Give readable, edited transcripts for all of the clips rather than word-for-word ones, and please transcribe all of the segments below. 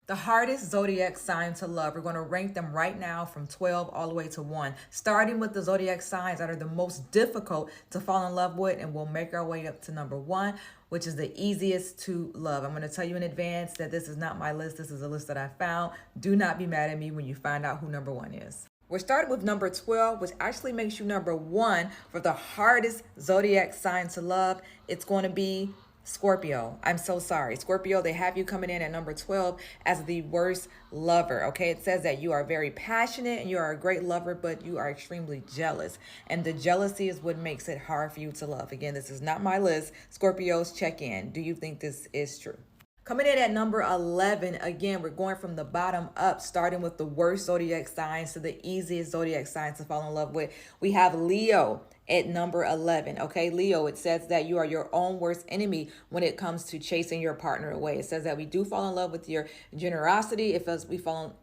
The hardest zodiac sign to love. We're going to rank them right now from 12 all the way to 1, starting with the zodiac signs that are the most difficult to fall in love with, and we'll make our way up to number 1, which is the easiest to love. I'm going to tell you in advance that this is not my list. This is a list that I found. Do not be mad at me when you find out who number 1 is. We're starting with number 12, which actually makes you number 1 for the hardest zodiac sign to love. It's going to be Scorpio. I'm so sorry. Scorpio, they have you coming in at number 12 as the worst lover. Okay, it says that you are very passionate and you are a great lover, but you are extremely jealous. And the jealousy is what makes it hard for you to love. Again, this is not my list. Scorpios, check in. Do you think this is true? Coming in at number 11, again, we're going from the bottom up, starting with the worst zodiac signs to the easiest zodiac signs to fall in love with. We have Leo at number 11. Okay, Leo, it says that you are your own worst enemy when it comes to chasing your partner away. It says that we do fall in love with your generosity. It says we fall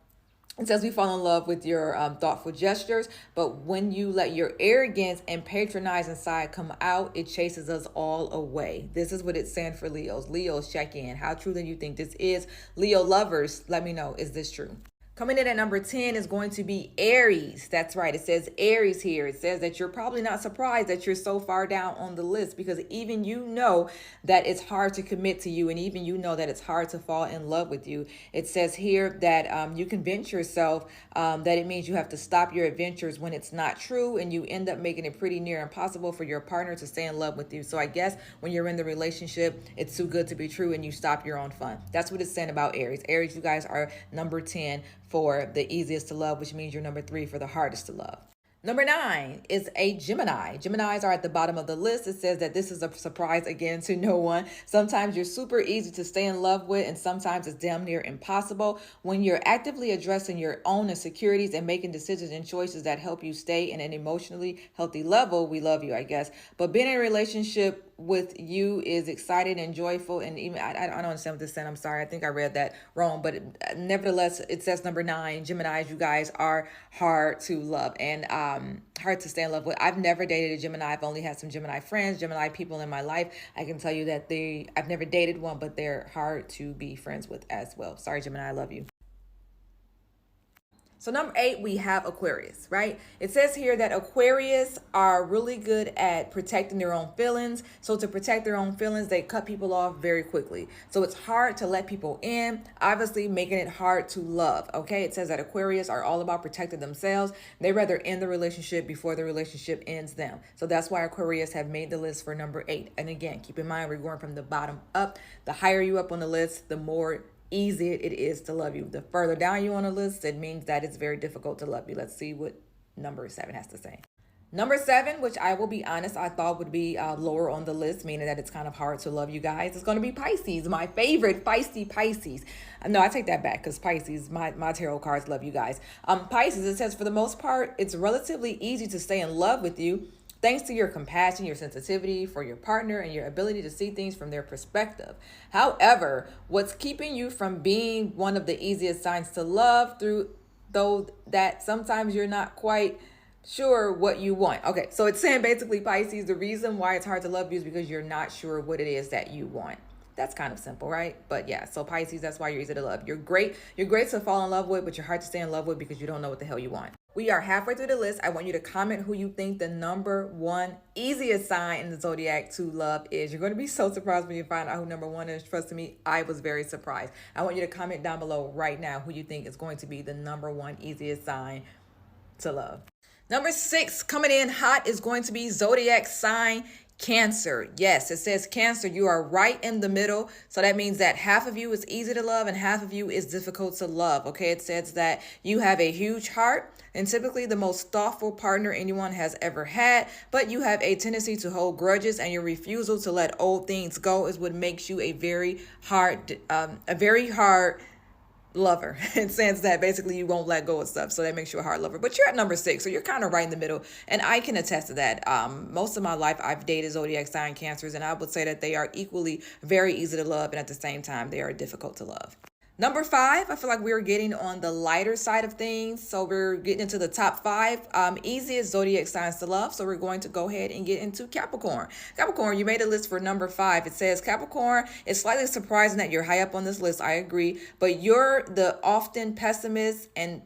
in love with your thoughtful gestures, but when you let your arrogance and patronizing side come out, it chases us all away. This is what it's saying for Leos. Leos, check in. How true do you think this is? Leo lovers, let me know. Is this true? Coming in at number 10 is going to be Aries. That's right. It says Aries here. It says that you're probably not surprised that you're so far down on the list, because even you know that it's hard to commit to you, and even you know that it's hard to fall in love with you. It says here that you convince yourself that it means you have to stop your adventures when it's not true, and you end up making it pretty near impossible for your partner to stay in love with you. So I guess when you're in the relationship, it's too good to be true and you stop your own fun. That's what it's saying about Aries. Aries, you guys are number 10 for the easiest to love, which means you're number 3 for the hardest to love. Number 9 is a Gemini. Geminis are at the bottom of the list. It says that this is a surprise again to no one. Sometimes you're super easy to stay in love with, and sometimes it's damn near impossible. When you're actively addressing your own insecurities and making decisions and choices that help you stay in an emotionally healthy level, we love you, I guess. But being in a relationship with you is exciting and joyful, and even I don't understand what this said. I'm sorry, I think I read that wrong, but nevertheless, it says number 9. Geminis, you guys are hard to love and hard to stay in love with. I've never dated a Gemini. I've only had some Gemini friends, Gemini people in my life. I can tell you that I've never dated one, but they're hard to be friends with as well. Sorry, Gemini, I love you. So number 8, we have Aquarius, right? It says here that Aquarius are really good at protecting their own feelings. So to protect their own feelings, they cut people off very quickly. So it's hard to let people in, obviously making it hard to love, okay? It says that Aquarius are all about protecting themselves. They rather end the relationship before the relationship ends them. So that's why Aquarius have made the list for number 8. And again, keep in mind, we're going from the bottom up. The higher you up on the list, the more easy it is to love you. The further down you on the list, it means that it's very difficult to love you. Let's see what number 7 has to say. Number 7, which I will be honest, I thought would be lower on the list, meaning that it's kind of hard to love you guys. It's going to be Pisces, my favorite, feisty Pisces. No, I take that back, because Pisces, my tarot cards love you guys. Pisces, it says for the most part, it's relatively easy to stay in love with you, thanks to your compassion, your sensitivity for your partner, and your ability to see things from their perspective. However, what's keeping you from being one of the easiest signs to love though that sometimes you're not quite sure what you want. Okay, so it's saying basically, Pisces, the reason why it's hard to love you is because you're not sure what it is that you want. That's kind of simple, right? But yeah, so Pisces, that's why you're easy to love. You're great to fall in love with, but you're hard to stay in love with because you don't know what the hell you want. We are halfway through the list. I want you to comment who you think the number 1 easiest sign in the zodiac to love is. You're going to be so surprised when you find out who number 1 is. Trust me, I was very surprised. I want you to comment down below right now who you think is going to be the number 1 easiest sign to love. Number 6, coming in hot, is going to be zodiac sign Cancer. Yes, it says Cancer, you are right in the middle. So that means that half of you is easy to love and half of you is difficult to love. Okay, it says that you have a huge heart and typically the most thoughtful partner anyone has ever had, but you have a tendency to hold grudges, and your refusal to let old things go is what makes you a very hard lover. It says that basically you won't let go of stuff, so that makes you a hard lover. But you're at number 6, so you're kind of right in the middle, and I can attest to that. Most of my life I've dated zodiac sign Cancers, and I would say that they are equally very easy to love, and at the same time they are difficult to love. Number 5, I feel like we're getting on the lighter side of things. So we're getting into the top 5 easiest zodiac signs to love. So we're going to go ahead and get into Capricorn. Capricorn, you made a list for number 5. It says Capricorn, it's slightly surprising that you're high up on this list. I agree. But you're the often pessimist and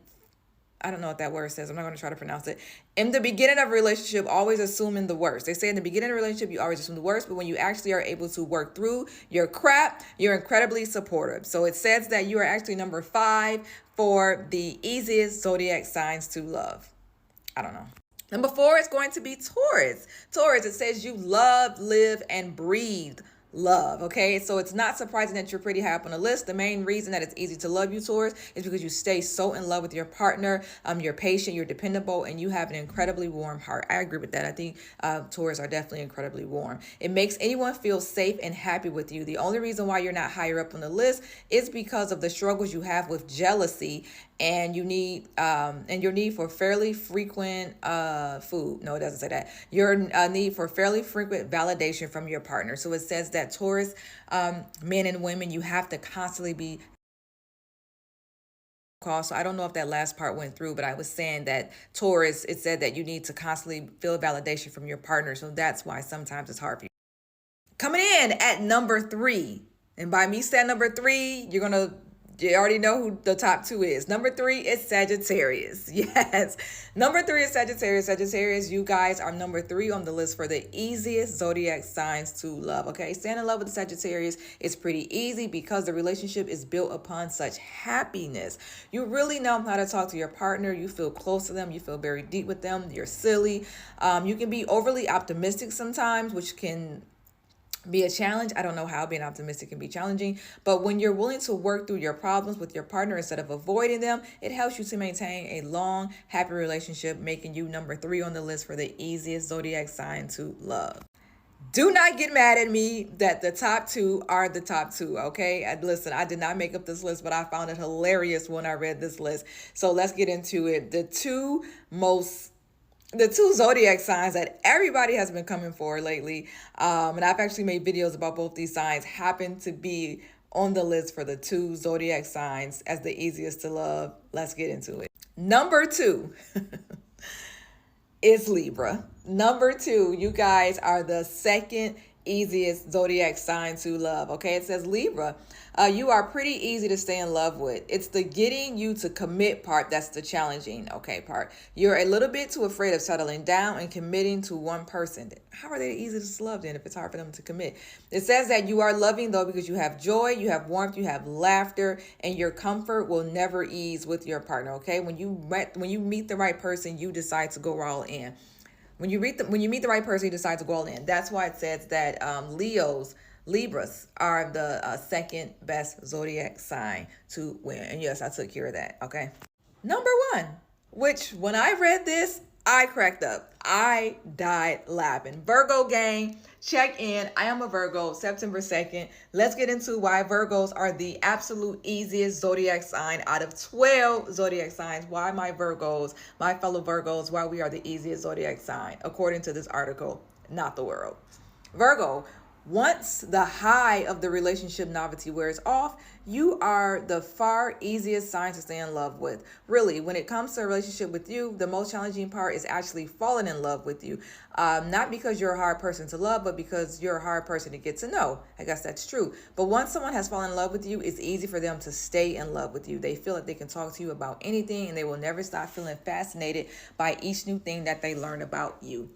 I don't know what that word says. I'm not going to try to pronounce it. In the beginning of a relationship, always assuming the worst. They say in the beginning of a relationship, you always assume the worst, but when you actually are able to work through your crap, you're incredibly supportive. So it says that you are actually number 5 for the easiest zodiac signs to love. I don't know. Number 4 is going to be Taurus. Taurus, it says you love, live, and breathe love. Okay, so it's not surprising that you're pretty high up on the list. The main reason that it's easy to love you, Taurus, is because you stay so in love with your partner. You're patient, you're dependable, and you have an incredibly warm heart. I agree with that. I think Taurus are definitely incredibly warm. It makes anyone feel safe and happy with you. The only reason why you're not higher up on the list is because of the struggles you have with jealousy and your need for fairly frequent food. No, it doesn't say that. Your need for fairly frequent validation from your partner. So it says that Taurus, men and women, you have to constantly be call. So I don't know if that last part went through, but I was saying that Taurus, it said that you need to constantly feel validation from your partner. So that's why sometimes it's hard for you. Coming in at number 3, and by me saying number 3, you already know who the top 2 is. Number 3 is Sagittarius. Yes. Number 3 is Sagittarius. Sagittarius, you guys are number 3 on the list for the easiest zodiac signs to love. Okay. Staying in love with the Sagittarius is pretty easy because the relationship is built upon such happiness. You really know how to talk to your partner. You feel close to them. You feel very deep with them. You're silly. You can be overly optimistic sometimes, which can be a challenge. I don't know how being optimistic can be challenging, but when you're willing to work through your problems with your partner instead of avoiding them, it helps you to maintain a long, happy relationship, making you number 3 on the list for the easiest zodiac sign to love. Do not get mad at me that the top 2 are the top 2, okay? Listen, I did not make up this list, but I found it hilarious when I read this list. So let's get into it. The two zodiac signs that everybody has been coming for lately, and I've actually made videos about both these signs, happen to be on the list for the 2 zodiac signs as the easiest to love. Let's get into it. Number 2 is Libra. Number 2, you guys are the second easiest zodiac sign to love. Okay, it says Libra, you are pretty easy to stay in love with. It's the getting you to commit part that's the challenging part. You're a little bit too afraid of settling down and committing to one person. How are they easy to love then if it's hard for them to commit? It says that you are loving though because you have joy, you have warmth, you have laughter, and your comfort will never ease with your partner. Okay, when you meet the right person, you decide to go all in. When you meet the right person, you decide to go all in. That's why it says that Libras are the second best zodiac sign to win. And yes, I took care of that. Okay. Number 1, which when I read this, I cracked up. I died laughing. Virgo gang, check in. I am a Virgo, September 2nd. Let's get into why Virgos are the absolute easiest zodiac sign out of 12 zodiac signs. Why my Virgos, my fellow Virgos, why we are the easiest zodiac sign, according to this article, not the world. Virgo, once the high of the relationship novelty wears off, you are the far easiest sign to stay in love with. Really, when it comes to a relationship with you, the most challenging part is actually falling in love with you. Not because you're a hard person to love, but because you're a hard person to get to know. I guess that's true. But once someone has fallen in love with you, it's easy for them to stay in love with you. They feel like they can talk to you about anything, and they will never stop feeling fascinated by each new thing that they learn about you.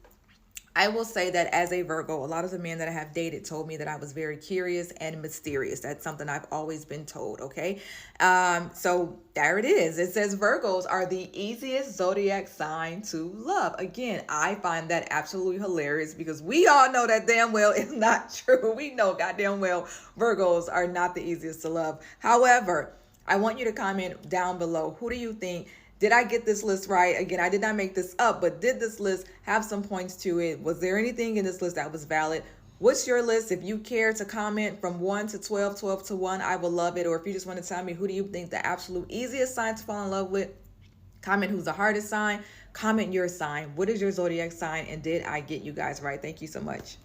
I will say that as a Virgo, a lot of the men that I have dated told me that I was very curious and mysterious. That's something I've always been told, okay? So there it is. It says Virgos are the easiest zodiac sign to love. Again, I find that absolutely hilarious because we all know that damn well it's not true. We know goddamn well Virgos are not the easiest to love. However, I want you to comment down below. Who do you think? Did I get this list right? Again, I did not make this up, but did this list have some points to it? Was there anything in this list that was valid? What's your list? If you care to comment from 1 to 12, 12 to 1, I will love it. Or if you just want to tell me who do you think the absolute easiest sign to fall in love with, comment who's the hardest sign, comment your sign. What is your zodiac sign? And did I get you guys right? Thank you so much.